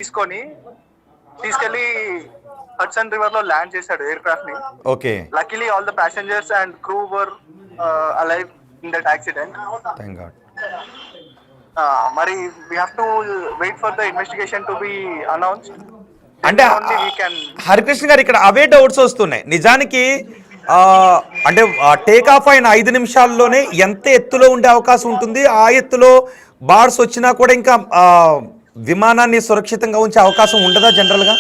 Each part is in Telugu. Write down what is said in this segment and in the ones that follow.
తీసుకొని తీసుకెళ్లి హడ్సన్ రివర్ లో ల్యాండ్ చేశాడు ఎయిర్ క్రాఫ్ట్ ని. Okay. Luckily all the passengers and crew were alive in that accident. Thank God. మరి we have to wait for the investigation to be announced. అంటే హరికృష్ణ గారు ఇక్కడ అవే డౌట్స్ వస్తున్నాయి నిజానికి. అంటే టేక్ ఆఫ్ అయిన 5 నిమిషాల్లోనే ఎంత ఎత్తులో ఉండే అవకాశం ఉంటుంది, ఆ ఎత్తులో బార్స్ వచ్చినా కూడా ఇంకా విమానాన్ని సురక్షితంగా ఉంచే అవకాశం ఉండదా జనరల్ గా?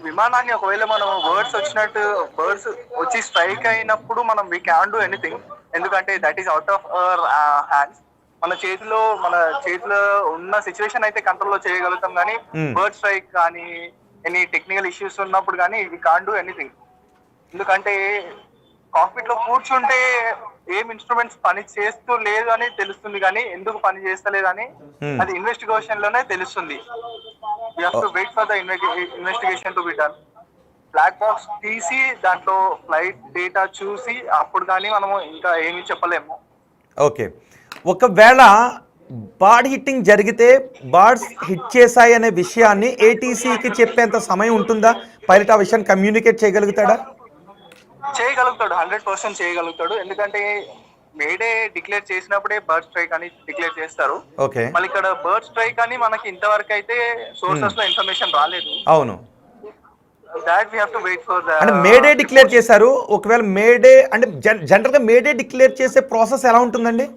విమానాన్ని ఒకవేళ మనం బర్డ్స్ వచ్చి స్ట్రైక్ అయినప్పుడు మనం వి క్యాన్ డూ ఎనీథింగ్, ఎందుకంటే that is out of our hands. మన చేతిలో ఉన్న సిచ్యువేషన్ అయితే కంట్రోల్ చేయగలుగుతాం, కానీ బర్డ్ స్ట్రైక్ కానీ ఎనీ టెక్నికల్ ఇష్యూస్ ఉన్నప్పుడు కానీ వి కాన్ డూ ఎనీథింగ్. ఎందుకంటే కాక్పిట్ లో కూర్చుంటే ఏం ఇన్స్ట్రుమెంట్స్ పని చేస్తూ లేదు అని తెలుస్తుంది, కానీ ఎందుకు పని చేస్తలేదు అని అది ఇన్వెస్టిగేషన్ లోనే తెలుస్తుంది. We have to wait for the investigation to be done. Black box తీసి దాంట్లో ఫ్లైట్ డేటా చూసి అప్పుడు కానీ మనము ఇంకా ఏమీ చెప్పలేము. ఓకే. ఒకవేళ బార్డ్ హిట్టింగ్ జరిగితే బార్డ్స్ హిట్ చేశాయి అనే విషయాన్ని ఏటీసీకి చెప్పేంత సమయం ఉంటుందా? పైలట్ ఆ విషయాన్ని కమ్యూనికేట్ చేయగలుగుతాడా? చేయగలుగుతాడు, 100% చేయగలుగుతాడు. ఎందుకంటే మేడే డిక్లేర్ చేసినప్పుడే బర్డ్ స్ట్రైక్ అని డిక్లేర్ చేస్తారు. ఓకే. మళ్ళీ ఇక్కడ బర్డ్ స్ట్రైక్ అని మనకి ఇంతవరకు అయితే సోర్సెస్ లో ఇన్ఫర్మేషన్ రాలేదు. అవును. That we have to wait for the. అంటే మేడే డిక్లేర్ చేశారు. ఒకవేళ మేడే అంటే జనరల్ గా మేడే డిక్లేర్ చేసే ప్రాసెస్ ఎలా ఉంటుందండి?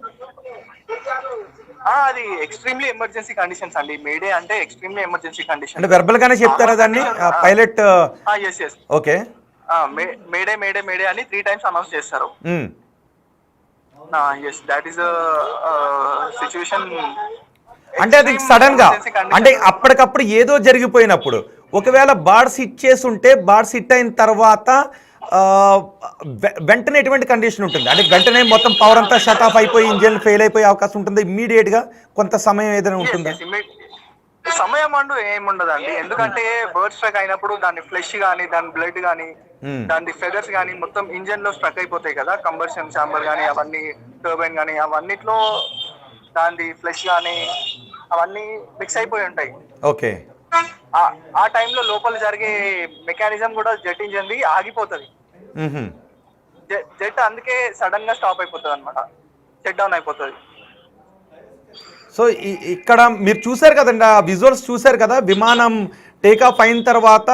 అది ఎక్స్ట్రీమ్లీ ఎమర్జెన్సీ కండిషన్స్ అండి. మేడే అంటే ఎక్స్ట్రీమ్లీ ఎమర్జెన్సీ కండిషన్. అంటే వెర్బల్ గానే చెప్తారా దాన్ని pilot? yes. Okay. Mayday mayday mayday అని 3 times అనౌన్స్ చేస్తారు. yes, that is a situation. అంటే అది సడన్ గా, అంటే అప్పటికప్పుడు ఏదో జరిగిపోయినప్పుడు ఒకవేళ బార్డ్స్ హిట్ చేసి ఉంటే, బార్డ్స్ హిట్ అయిన తర్వాత వెంటనే ఎటువంటి కండిషన్ ఉంటుంది? అంటే వెంటనే మొత్తం పవర్ అంతా షట్ ఆఫ్ అయిపోయి ఇంజిన్ ఫెయిల్ అయిపోయే అవకాశం ఉంటుంది ఇమ్మీడియట్ గా? కొంత సమయం ఏదైనా ఉంటుందా? సమయం అంటూ ఏముండదండి, ఎందుకంటే బర్డ్ స్ట్రైక్ అయినప్పుడు దాని ఫ్లెష్ గానీ, దాని బ్లడ్ గానీ, దాని ఫెదర్స్ గానీ మొత్తం ఇంజిన్ లో స్ట్రక్ అయిపోతాయి కదా. కంబషన్ చాంబర్ గానీ, అవన్నీ టర్బైన్ గానీ, అవన్నిట్లో దాని ఫ్లెష్ గానీ అవన్నీ మిక్స్ అయిపోయి ఉంటాయి. ఓకే. ఆ టైంలో లోపల జరిగే మెకానిజం కూడా జెట్ ఇంజిన్ ఆగిపోతుంది. జెట్ అందుకే సడన్ గా స్టాప్ అయిపోతుంది అనమాట, షట్ డౌన్ అయిపోతుంది. సో ఇక్కడ మీరు చూసారు కదండి, ఆ విజువల్స్ చూసారు కదా, విమానం టేకాఫ్ అయిన తర్వాత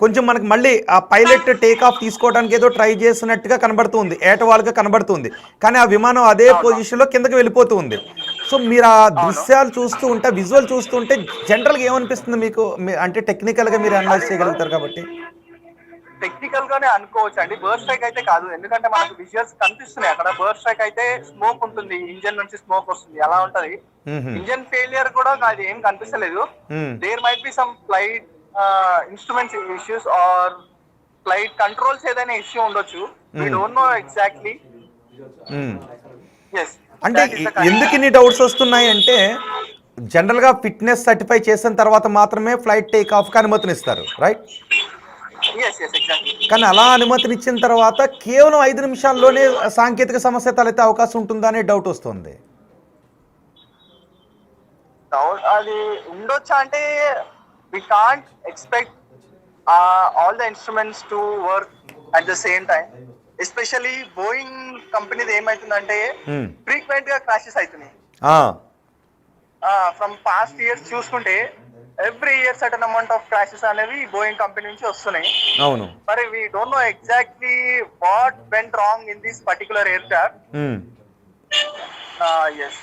కొంచెం మనకి మళ్ళీ ఆ పైలట్ టేకాఫ్ తీసుకోవడానికి ఏదో ట్రై చేసినట్టుగా కనబడుతుంది, ఏటవాలుగా కనబడుతుంది, కానీ ఆ విమానం అదే పొజిషన్లో కిందకి వెళ్ళిపోతూ ఉంది. సో మీరు ఆ దృశ్యాలు చూస్తూ ఉంటే, విజువల్ చూస్తూ ఉంటే జనరల్గా ఏమనిపిస్తుంది మీకు? అంటే టెక్నికల్గా మీరు అనలైజ్ చేయగలుగుతారు కాబట్టి. టెక్నికల్ గానే అనుకోవచ్చు అండి, బర్డ్ స్ట్రైక్ అయితే కాదు. ఎందుకంటే మనకు విజువల్స్ కనిపిస్తున్నాయి అక్కడ. బర్డ్ స్ట్రైక్ అయితే స్మోక్ ఉంటుంది, ఇంజన్ నుంచి స్మోక్ వస్తుంది, అలా ఉంటది. ఇంజన్ ఫెయిలియర్ కూడా అది ఏం కనిపిస్తలేదు. There might be some flight instruments issues or flight controls ఏదైనా ఇష్యూ ఉండొచ్చు. We don't know exactly. అంటే ఎందుకు ఇన్ని డౌట్స్ వస్తున్నాయి అంటే, జనరల్ గా ఫిట్నెస్ సర్టిఫై చేసిన తర్వాత మాత్రమే ఫ్లైట్ టేక్ ఆఫ్ కి అనుమతినిస్తారు, రైట్? కానీ అలా అనుమతినిచ్చిన తర్వాత కేవలం 5 నిమిషాల్లోనే సాంకేతిక సమస్య తలెత్తే అవకాశం ఉంటుందా అనే డౌట్ వస్తుంది. అది ఉండొచ్చా అంటే we can't expect all the instruments to work at the same time. Especially Boeing కంపెనీది ఏమైతుందంటే ఫ్రీక్వెంట్ గా క్రాషెస్ అవుతున్నాయి. ఫ్రమ్ పాస్ట్ ఇయర్స్ చూసుకుంటే every year certain amount of crashes అనేవి బోయింగ్ కంపెనీ నుంచి వస్తున్నాయి. అవును. మరి we don't know exactly what went wrong in this particular air yes.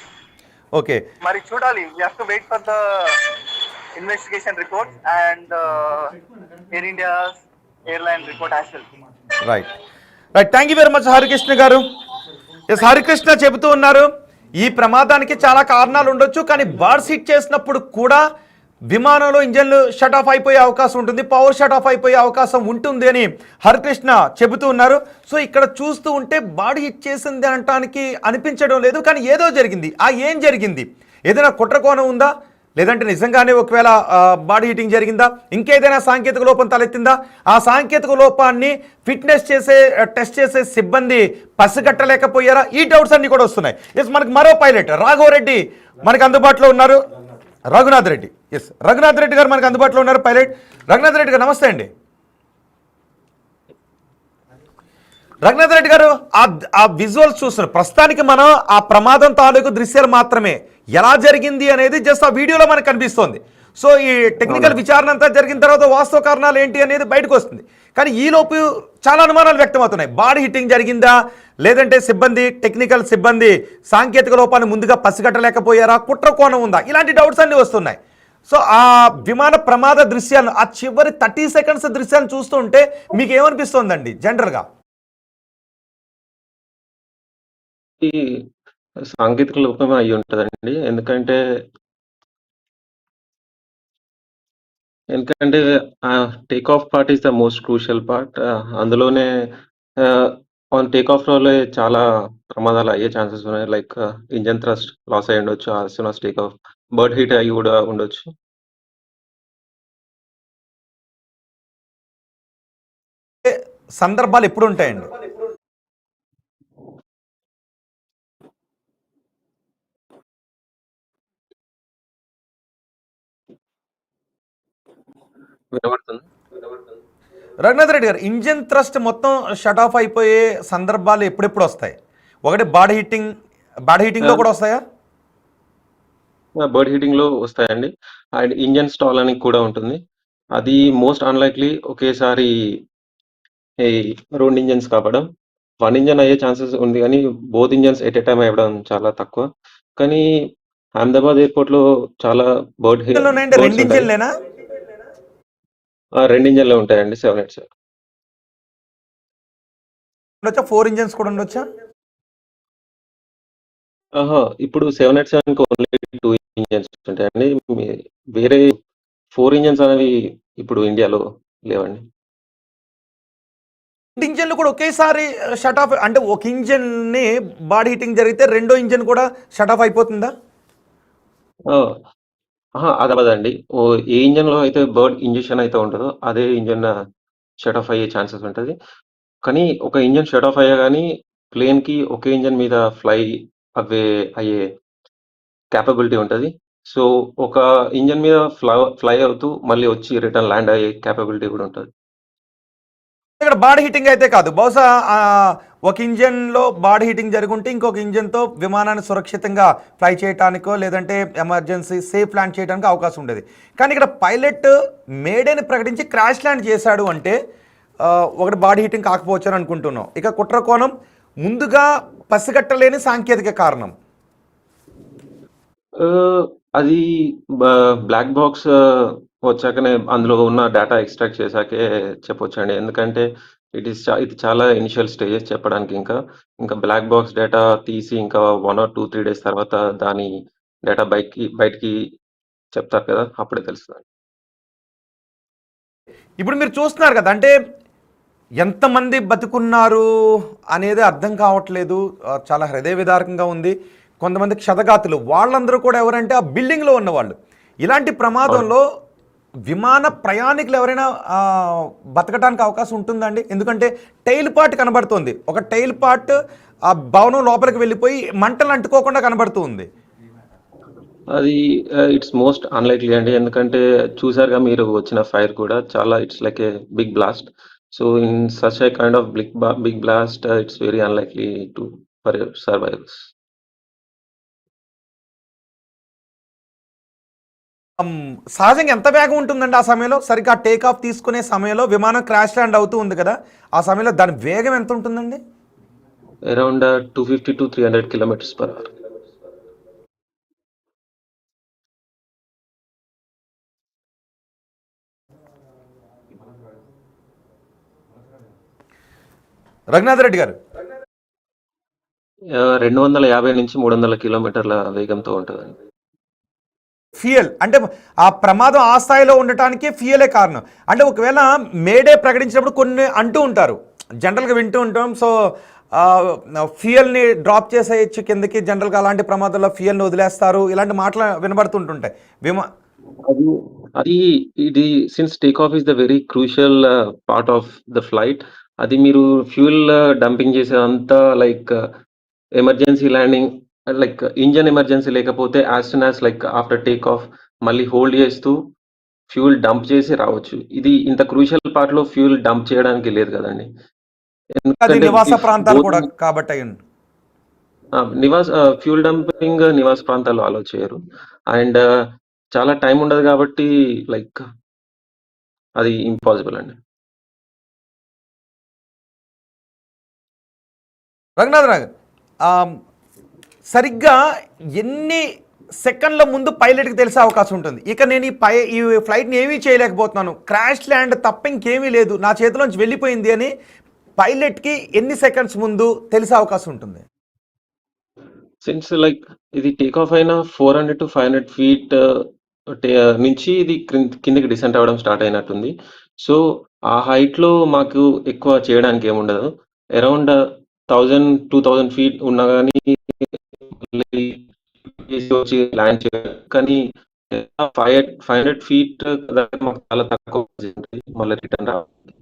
Okay. మరి చూడాలి, we have to wait for the investigation report and Air India's airline report as well. Right. Thank you very much Harikrishna గారు. ఎస్, హరికృష్ణ చెబుతూ ఉన్నారు ఈ ప్రమాదానికి చాలా కారణాలు ఉండొచ్చు, కానీ బార్డ్స్ హిట్ చేసినప్పుడు కూడా విమానంలో ఇంజన్లు షట్ ఆఫ్ అయిపోయే అవకాశం ఉంటుంది, పవర్ షట్ ఆఫ్ అయిపోయే అవకాశం ఉంటుంది అని హరికృష్ణ చెబుతూ ఉన్నారు. సో ఇక్కడ చూస్తూ ఉంటే బాడీ హిట్ చేసింది అనటానికి అనిపించడం లేదు, కానీ ఏదో జరిగింది. ఆ ఏం జరిగింది? ఏదైనా కుట్రకోణం ఉందా, లేదంటే నిజంగానే ఒకవేళ బాడీ హీటింగ్ జరిగిందా, ఇంకేదైనా సాంకేతిక లోపం తలెత్తిందా? ఆ సాంకేతిక లోపాన్ని ఫిట్నెస్ టెస్ట్ చేసే సిబ్బంది పసిగట్టలేకపోయారా? ఈ డౌట్స్ అన్ని కూడా వస్తున్నాయి. ఎస్, మనకి మరో పైలట్ రాఘవరెడ్డి మనకు అందుబాటులో ఉన్నారు. రఘునాథ్ రెడ్డి. ఎస్, రఘునాథ్ రెడ్డి గారు మనకు అందుబాటులో ఉన్నారు, పైలట్. రఘునాథ్ రెడ్డి గారు నమస్తే అండి. రఘునాథ్ రెడ్డి గారు, ఆ విజువల్స్ చూస్తున్నారు ప్రస్తుతానికి. మనం ఆ ప్రమాదం తాలూకు దృశ్యాలు మాత్రమే, ఎలా జరిగింది అనేది జస్ట్ ఆ వీడియోలో మనకు కనిపిస్తోంది. సో ఈ టెక్నికల్ విచారణ అంతా జరిగిన తర్వాత వాస్తవ కారణాలు ఏంటి అనేది బయటకు వస్తుంది. కానీ ఈలోపు చాలా అనుమానాలు వ్యక్తమవుతున్నాయి. బాడీ హిట్టింగ్ జరిగిందా, లేదంటే సిబ్బంది, టెక్నికల్ సిబ్బంది సాంకేతిక లోపాన్ని ముందుగా పసిగట్టలేకపోయారా, కుట్ర కోణం ఉందా, ఇలాంటి డౌట్స్ అన్నీ వస్తున్నాయి. సో ఆ విమాన ప్రమాద దృశ్యాలను, ఆ చివరి 30 సెకండ్స్ దృశ్యాలను చూస్తుంటే మీకు ఏమనిపిస్తోందండి జనరల్గా? ఈ సాంకేతిక లోపమే అయ్యి ఉంటదండి. ఎందుకంటే take off part is the most crucial part. అందులోనే ఆన్ టేక్ ఆఫ్‌లోనే చాలా ప్రమాదాలు అయ్యే ఛాన్సెస్ ఉన్నాయి. లైక్ ఇంజిన్ థ్రస్ట్ లాస్ అయ్యి ఉండొచ్చు. As soon as take off. Bird hit అయ్యి గూడా ఉండొచ్చు. సందర్భాలు ఎప్పుడు ఉంటాయండి? వినబడుతుందా? రఘునాథ్ రెడ్డి గారు, ఇంజిన్ థ్రస్ట్ మొత్తం షట్ ఆఫ్ అయిపోయే సందర్భాలు ఎప్పుడెప్పుడు వస్తాయి? ఒకటి బాడీ హీటింగ్లో కూడా వస్తాయా? బర్డ్ హిట్టింగ్‌లో వస్తాయండి. అండ్ ఇంజిన్ స్టాల్ అని కూడా ఉంటుంది. అది మోస్ట్ అన్‌లైక్లీ ఒకేసారి ఈ 2 ఇంజిన్స్ కాపడం. 1 ఇంజిన్ అయ్యే ఛాన్సెస్ ఉంది గానీ, both engines at a time అవ్వడం చాలా తక్కువ. కానీ అహ్మదాబాద్ ఎయిర్‌పోర్ట్‌లో చాలా ఉన్నాయండి, బర్డ్స్ 2 ఉంటాయి. ఇంజిన్లేనా? 2 ఇంజిన్‌లే ఉంటాయండి 787. ఉండొచ్చా? 4 ఇంజిన్స్ కూడా ఉండొచ్చా? ఇప్పుడు 787కి ఓన్లీ 2 ఇంజిన్స్ ఉంటాయండి. మీ వేరే 4 ఇంజిన్స్ అనేవి ఇప్పుడు ఇండియాలో లేవండి. 2 ఇంజిన్లు కూడా ఒకేసారి షట్ ఆఫ్, అంటే ఒక ఇంజిన్ని బాడీ హీటింగ్ జరిగితే రెండో ఇంజిన్ కూడా షట్ ఆఫ్ అయిపోతుందా? ఆ! అదవ్వదండి. ఏ ఇంజిన్‌లో అయితే బర్డ్ ఇంజెక్షన్ అయితే ఉంటదో, అదే ఇంజిన్ షట్ ఆఫ్ అయ్యే ఛాన్సెస్ ఉంటది. కానీ ఒక ఇంజిన్ షట్ ఆఫ్ అయ్యా గానీ, ప్లేన్‌కి ఒకే ఇంజిన్ మీద అవ్వే అయ్యే కేపబిలిటీ ఉంటది. సో, ఒక ఇంజిన్ మీద ఫ్లై అవుతూ మళ్ళీ వచ్చి రిటర్న్ ల్యాండ్ అయ్యే కేపబిలిటీ గూడా ఉంటది. ఇక్కడ బాడీ హీటింగ్ అయితే కాదు, బహుశా ఒక ఇంజన్లో బాడీ హీటింగ్ జరుగుంటే ఇంకొక ఇంజన్తో విమానాన్ని సురక్షితంగా ఫ్లై చేయడానికో, లేదంటే ఎమర్జెన్సీ సేఫ్ ల్యాండ్ చేయడానికి అవకాశం ఉండేది. కానీ ఇక్కడ పైలట్ మేడేని ప్రకటించి క్రాష్ ల్యాండ్ చేశాడు అంటే ఒకటి బాడీ హీటింగ్ కాకపోవచ్చు అని అనుకుంటున్నాం. ఇక కుట్ర కోణం ముందుగా పసిగట్టలేని సాంకేతిక కారణం. అది బ్లాక్ బాక్స్ వచ్చాకనే అందులో ఉన్న డేటా ఎక్స్ట్రాక్ట్ చేశాకే చెప్పొచ్చండి. ఎందుకంటే ఇది చాలా ఇనిషియల్ స్టేజెస్ చెప్పడానికి ఇంకా. ఇంకా బ్లాక్ బాక్స్ డేటా తీసి ఇంకా 1 ఆర్ 2, 3 డేస్ తర్వాత దాని డేటా బయటికి చెప్తారు కదా! అప్పుడే తెలుస్తది. ఇప్పుడు మీరు చూస్తున్నారు కదా, అంటే ఎంతమంది బతుకున్నారు అనేది అర్థం కావట్లేదు. చాలా హృదయ విదారకంగా ఉంది. కొంతమంది క్షతగాతులు, వాళ్ళందరూ కూడా ఎవరంటే ఆ బిల్డింగ్లో ఉన్నవాళ్ళు. ఇలాంటి ప్రమాదంలో విమాన ప్రయాణికులు ఎవరైనా బతకడానికి అవకాశం ఉంటుందండి? ఎందుకంటే టైల్ పార్ట్ కనబడుతుంది, ఒక టైల్ పార్ట్ ఆ భవనం లోపలికి వెళ్ళిపోయి మంటలు అంటుకోకుండా కనబడుతుంది. అది ఇట్స్ మోస్ట్ అన్‌లైక్లీ అండి. ఎందుకంటే చూసారుగా మీరు వచ్చిన ఫైర్ కూడా చాలా it's like a big blast. So, in such a kind of big blast it's very unlikely for survivors. సహజంగా ఎంత వేగం ఉంటుందండి ఆ సమయంలో? సరిగ్గా టేక్ ఆఫ్ తీసుకునే సమయంలో విమానం క్రాష్ ల్యాండ్ అవుతూ ఉంది కదా, ఆ సమయంలో దాని వేగం ఎంత ఉంటుందండి? Around 250-300 kilometres per hour. Raghunath Reddy గారు, 250-300 కిలోమీటర్ల వేగంతో ఉంటదండి. ఫ్యూయల్ అంటే ఆ ప్రమాదం ఆ స్థాయిలో ఉండటానికి ఫ్యూయలే కారణం. అంటే ఒకవేళ మేడే ప్రకటించినప్పుడు కొన్ని అంటూ ఉంటారు, జనరల్గా వింటూ ఉంటాం. సో ఫ్యూయల్ని డ్రాప్ చేసేయచ్చు కిందకి, జనరల్గా అలాంటి ప్రమాదాల్లో ఫ్యూయల్ని వదిలేస్తారు, ఇలాంటి మాటలు వినబడుతుంటుంటాయి. అది అది ఇది since take off is the very crucial part of the flight. అది మీరు ఫ్యూయల్ డంపింగ్ చేసేదంతా like emergency landing, like engine emergency లేకపోతే as soon as like after take off మళ్ళీ హోల్డ్ చేస్తూ ఫ్యూయల్ డంప్ చేసి రావచ్చు. ఇది ఇంత క్రూషియల్ పార్ట్‌లో ఫ్యూయల్ డంప్ చేయడానికి లేదు కదండీ. అది ఎందుకంటే నివాస ఇఫ్ ప్రాంతాలు బోత్ కూడా కాబట్టి అయ్యుండు. ఫ్యూయల్ డంపింగ్ నివాస ప్రాంతాల్లో అలో చేయరు. అండ్ చాలా టైం ఉండదు కాబట్టి లైక్ అది ఇంపాసిబుల్ అండి. రఘునాథ్ రావు సరిగ్గా ఎన్ని సెకండ్ల ముందు పైలట్కి తెలిసే అవకాశం ఉంటుంది? ఇక నేను ఈ ఫ్లైట్ని ఏమీ చేయలేకపోతున్నాను, క్రాష్ ల్యాండ్ తప్ప ఇంకేమీ లేదు, నా చేతిలోంచి వెళ్ళిపోయింది అని పైలట్కి ఎన్ని సెకండ్స్ ముందు తెలిసే అవకాశం ఉంటుంది? సిన్స్ లైక్ ఇది టేక్ ఆఫ్ అయిన 400-500 ఫీట్ నుంచి ఇది కిందకి డిసెంట్ అవ్వడం స్టార్ట్ అయినట్టుంది. సో ఆ హైట్‌లో మాకు ఎక్కువ చేయడానికి ఏముండదు. అరౌండ్ 1000-2000 ఫీట్ ఉన్నా గానీ మళ్ళీ వచ్చి ల్యాండ్ చేయడం. కానీ 500 ఫీట్ దాకా మాకు చాలా తక్కువ ఉంటుంది మళ్ళీ రిటర్న్ రావడానికి.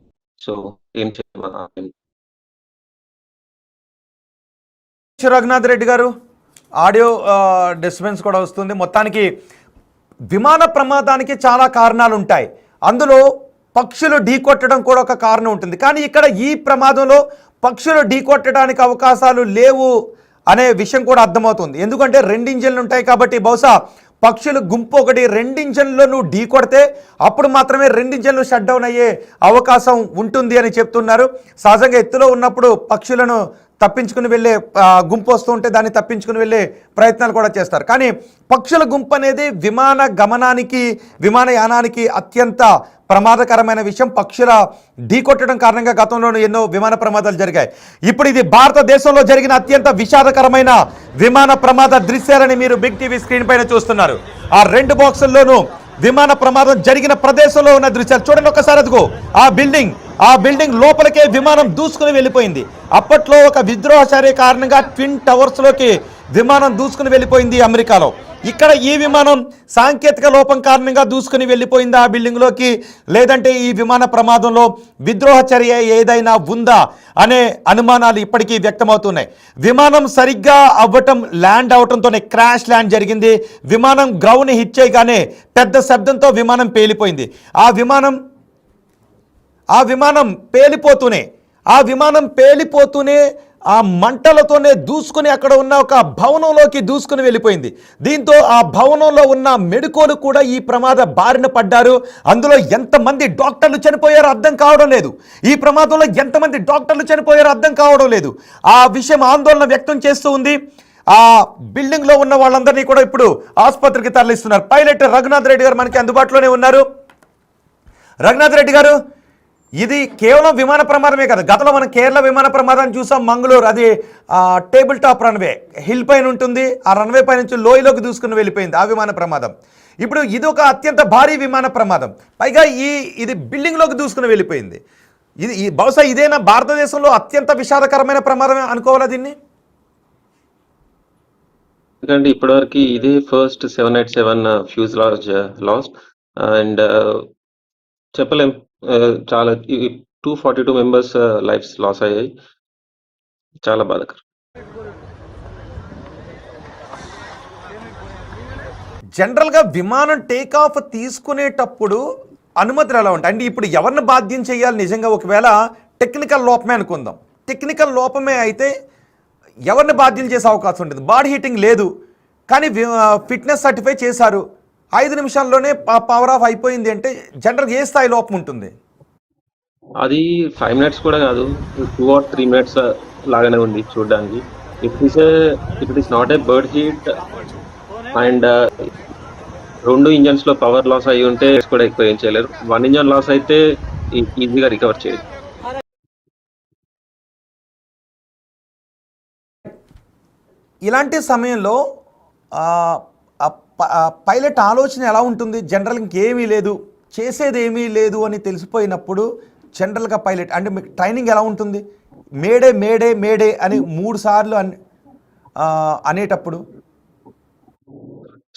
సో ఏం చేయలేం. రఘునాథ్ రెడ్డి గారు, ఆడియో డిస్టర్బెన్స్ కూడా వస్తుంది. మొత్తానికి విమాన ప్రమాదానికి చాలా కారణాలు ఉంటాయి, అందులో పక్షులు ఢీకొట్టడం కూడా ఒక కారణం ఉంటుంది. కానీ ఇక్కడ ఈ ప్రమాదంలో పక్షులు ఢీకొట్టడానికి అవకాశాలు లేవు అనే విషయం కూడా అర్థమవుతుంది. ఎందుకంటే 2 ఇంజన్లు ఉంటాయి కాబట్టి బహుశా పక్షులు గుంపు ఒకటి 2 ఇంజన్లు నువ్వు ఢీ కొడితే అప్పుడు మాత్రమే 2 ఇంజన్లు షట్ డౌన్ అయ్యే అవకాశం ఉంటుంది అని చెప్తున్నారు. సహజంగా ఎత్తులో ఉన్నప్పుడు పక్షులను తప్పించుకుని వెళ్ళే గుంపు వస్తూ ఉంటే దాన్ని తప్పించుకుని వెళ్ళే ప్రయత్నాలు కూడా చేస్తారు. కానీ పక్షుల గుంపు అనేది విమానయానానికి అత్యంత ప్రమాదకరమైన విషయం. పక్షుల ఢీకొట్టడం కారణంగా గతంలో ఎన్నో విమాన ప్రమాదాలు జరిగాయి. ఇప్పుడు ఇది భారతదేశంలో జరిగిన అత్యంత విషాదకరమైన విమాన ప్రమాద దృశ్యాలని మీరు బిగ్ టీవీ స్క్రీన్ పైన చూస్తున్నారు. ఆ 2 బాక్సుల్లోనూ విమాన ప్రమాదం జరిగిన ప్రదేశంలో ఉన్న దృశ్యాలు చూడండి ఒకసారి. అదిగో ఆ బిల్డింగ్ లోపలికే విమానం దూసుకుని వెళ్ళిపోయింది. అప్పట్లో ఒక విద్రోహ చర్య కారణంగా ట్విన్ టవర్స్లోకి విమానం దూసుకుని వెళ్ళిపోయింది అమెరికాలో. ఇక్కడ ఈ విమానం సాంకేతిక లోపం కారణంగా దూసుకుని వెళ్ళిపోయింది ఆ బిల్డింగ్లోకి, లేదంటే ఈ విమాన ప్రమాదంలో విద్రోహ చర్య ఏదైనా ఉందా అనే అనుమానాలు ఇప్పటికీ వ్యక్తమవుతున్నాయి. విమానం సరిగ్గా ల్యాండ్ అవటంతోనే క్రాష్ ల్యాండ్ జరిగింది. విమానం గ్రౌండ్ని హిట్ చేయగానే పెద్ద శబ్దంతో విమానం పేలిపోయింది. ఆ విమానం పేలిపోతూనే ఆ మంటలతోనే దూసుకుని అక్కడ ఉన్న ఒక భవనంలోకి దూసుకుని వెళ్ళిపోయింది. దీంతో ఆ భవనంలో ఉన్న మెడికోలు కూడా ఈ ప్రమాద బారిన పడ్డారు. అందులో ఎంతమంది డాక్టర్లు చనిపోయారో అర్థం కావడం లేదు. ఈ ప్రమాదంలో ఎంతమంది డాక్టర్లు చనిపోయారో అర్థం కావడం లేదు. ఆ విషయం ఆందోళన వ్యక్తం చేస్తూ ఉంది. ఆ బిల్డింగ్లో ఉన్న వాళ్ళందరినీ కూడా ఇప్పుడు ఆసుపత్రికి తరలిస్తున్నారు. పైలట్ రఘునాథ్ రెడ్డి గారు మనకి అందుబాటులోనే ఉన్నారు. రఘునాథ్ రెడ్డి గారు, ఇది కేవలం విమాన ప్రమాదమే కదా, గతంలో మనం కేరళ విమాన ప్రమాదాన్ని చూసాం. మంగళూరు, అది టేబుల్ టాప్ రన్వే, హిల్ పైన ఉంటుంది. ఆ రన్వే పై నుంచి లోయలోకి దూసుకుని వెళ్ళిపోయింది ఆ విమాన ప్రమాదం. ఇప్పుడు ఇది ఒక అత్యంత భారీ విమాన ప్రమాదం, పైగా ఇది బిల్డింగ్లోకి దూసుకుని వెళ్ళిపోయింది. బహుశా ఇదేనా భారతదేశంలో అత్యంత విషాదకరమైన ప్రమాదం అనుకోవాలా దీన్ని? ఎందుకంటే ఇప్పటివరకు ఇదే ఫస్ట్ 787 ఫ్యూజలాజ్ లాస్ట్. అండ్ చెప్పలేం, చాలా 242 మెంబర్స్ లైఫ్స్ లాస్ అయ్యాయి. చాలా బాధాకరం. జనరల్గా విమానం టేక్ ఆఫ్ తీసుకునేటప్పుడు అనుమతులు ఎలా ఉంటాయి? అంటే ఇప్పుడు ఎవరిని బాధ్యం చేయాలి? నిజంగా ఒకవేళ టెక్నికల్ లోపమే అనుకుందాం, టెక్నికల్ లోపమే అయితే ఎవరిని బాధ్యం చేసే అవకాశం ఉంటుంది? బాడీ హీటింగ్ లేదు, కానీ ఫిట్నెస్ సర్టిఫై చేశారు, 5 నిమిషాల్లోనే పవర్ ఆఫ్ అయిపోయింది అంటే జనరల్గా ఏ స్థాయి లోపం ఉంటుంది? అది 5 మినిట్స్ కూడా కాదు, 2 or 3 మినిట్స్ లాగానే ఉంది చూడడానికి. It is not a bird heat and 2 engines లో పవర్ లాస్ అయ్యి ఉంటే కూడా ఎక్కువ ఏం చేయలేరు. 1 ఇంజన్ లాస్ అయితే ఈజీగా రికవర్ చేయదు. ఇలాంటి సమయంలో పైలట్ ఆలోచన ఎలా ఉంటుంది? జనరల్ ఇంకేమీ లేదు, చేసేది ఏమీ లేదు అని తెలిసిపోయినప్పుడు జనరల్గా పైలట్ అంటే మీకు ట్రైనింగ్ ఎలా ఉంటుంది? మేడే మేడే మేడే అని 3 సార్లు అనేటప్పుడు.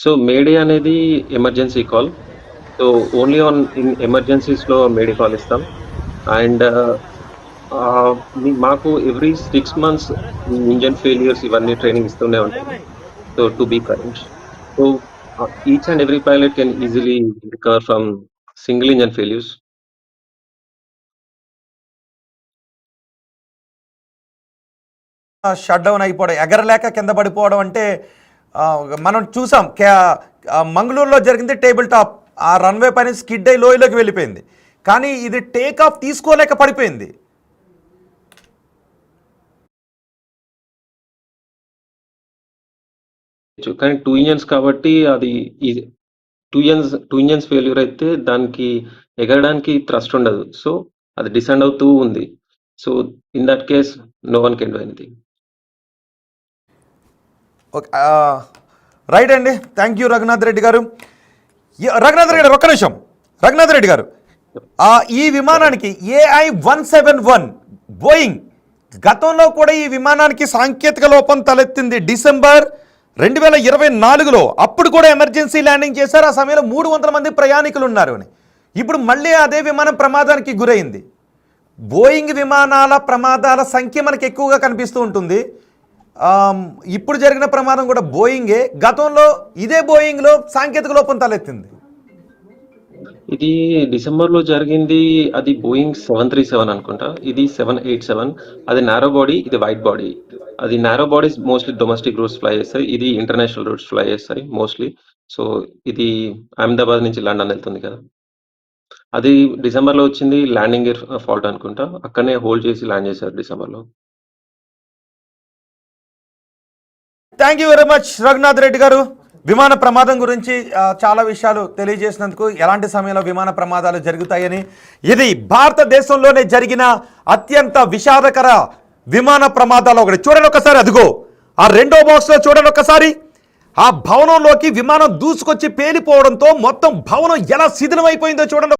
సో మేడే అనేది emergency call. So only in ఎమర్జెన్సీస్లో మేడే కాల్ ఇస్తాం. అండ్ మాకు ఎవ్రీ 6 months ఇంజన్ ఫెయిలియర్స్ ఇవన్నీ ట్రైనింగ్ ఇస్తూనే ఉంటాం. So to be current. So each and every pilot can easily recover from single engine failures. Shut down అయిపోవడం, ఎగరలేక కింద పడిపోవడం అంటే మనం చూసాం. మంగళూరులో జరిగింది టేబుల్ టాప్, ఆ రన్వే పైన స్కిడ్ అయి లోయలోకి వెళ్ళిపోయింది. కానీ ఇది టేక్ ఆఫ్ తీసుకోలేక పడిపోయింది. కానీ 2 ఇంజిన్స్ కాబట్టి అది టూ ఇంజిన్స్ ఫెయిల్యూర్ అయితే దానికి ఎగరడానికి థ్రస్ట్ ఉండదు. సో అది డిసెండ్ అవుతూ ఉంది. So in that case no one can do anything. Okay, right అండి. థ్యాంక్ యూ రఘునాథ్ రెడ్డి గారు. రఘునాథ్ రెడ్డి గారు ఒక్క నిమిషం. రఘునాథ్ రెడ్డి గారు, ఈ విమానానికి AI-171 బోయింగ్ గతంలో కూడా ఈ విమానానికి సాంకేతిక లోపం తలెత్తింది డిసెంబర్ 2024లో. అప్పుడు కూడా ఎమర్జెన్సీ ల్యాండింగ్ చేశారు. ఆ సమయంలో 300 మంది ప్రయాణికులు ఉన్నారు అని. ఇప్పుడు మళ్ళీ అదే విమానం ప్రమాదానికి గురైంది. బోయింగ్ విమానాల ప్రమాదాల సంఖ్య మనకి ఎక్కువగా కనిపిస్తూ ఉంటుంది. ఇప్పుడు జరిగిన ప్రమాదం కూడా బోయింగే. గతంలో ఇదే బోయింగ్లో సాంకేతిక లోపం తలెత్తింది. ఇది డిసెంబర్లో జరిగింది. అది బోయింగ్ 737 అనుకుంటా. ఇది 787. అది నారో బాడీ, ఇది వైడ్ బాడీ. అది narrow bodies mostly domestic roots fly చేస్తాయి, ఇది ఇంటర్నేషనల్ రూట్స్ ఫ్లై చేస్తాయి మోస్ట్లీ. సో ఇది అహ్మదాబాద్ నుంచి లండన్ వెళ్తుంది కదా. అది డిసెంబర్లో వచ్చింది. ల్యాండింగ్ గేర్ ఫాల్ట్ అనుకుంటా. అక్కడనే హోల్డ్ చేసి ల్యాండ్ చేశారు డిసెంబర్లో. Thank you very much Raghunath Reddy గారు. విమాన ప్రమాదం గురించి చాలా విషయాలు తెలియజేసినందుకు, ఎలాంటి సమయంలో విమాన ప్రమాదాలు జరుగుతాయని. ఇది భారతదేశంలోనే జరిగిన అత్యంత విషాదకర విమాన ప్రమాదాలు ఒకటి. చూడండి ఒకసారి, అదిగో ఆ రెండో బాక్స్లో చూడండి ఒకసారి. ఆ భవనంలోకి విమానం దూసుకొచ్చి పేలిపోవడంతో మొత్తం భవనం ఎలా శిథిలమైపోయిందో చూడండి.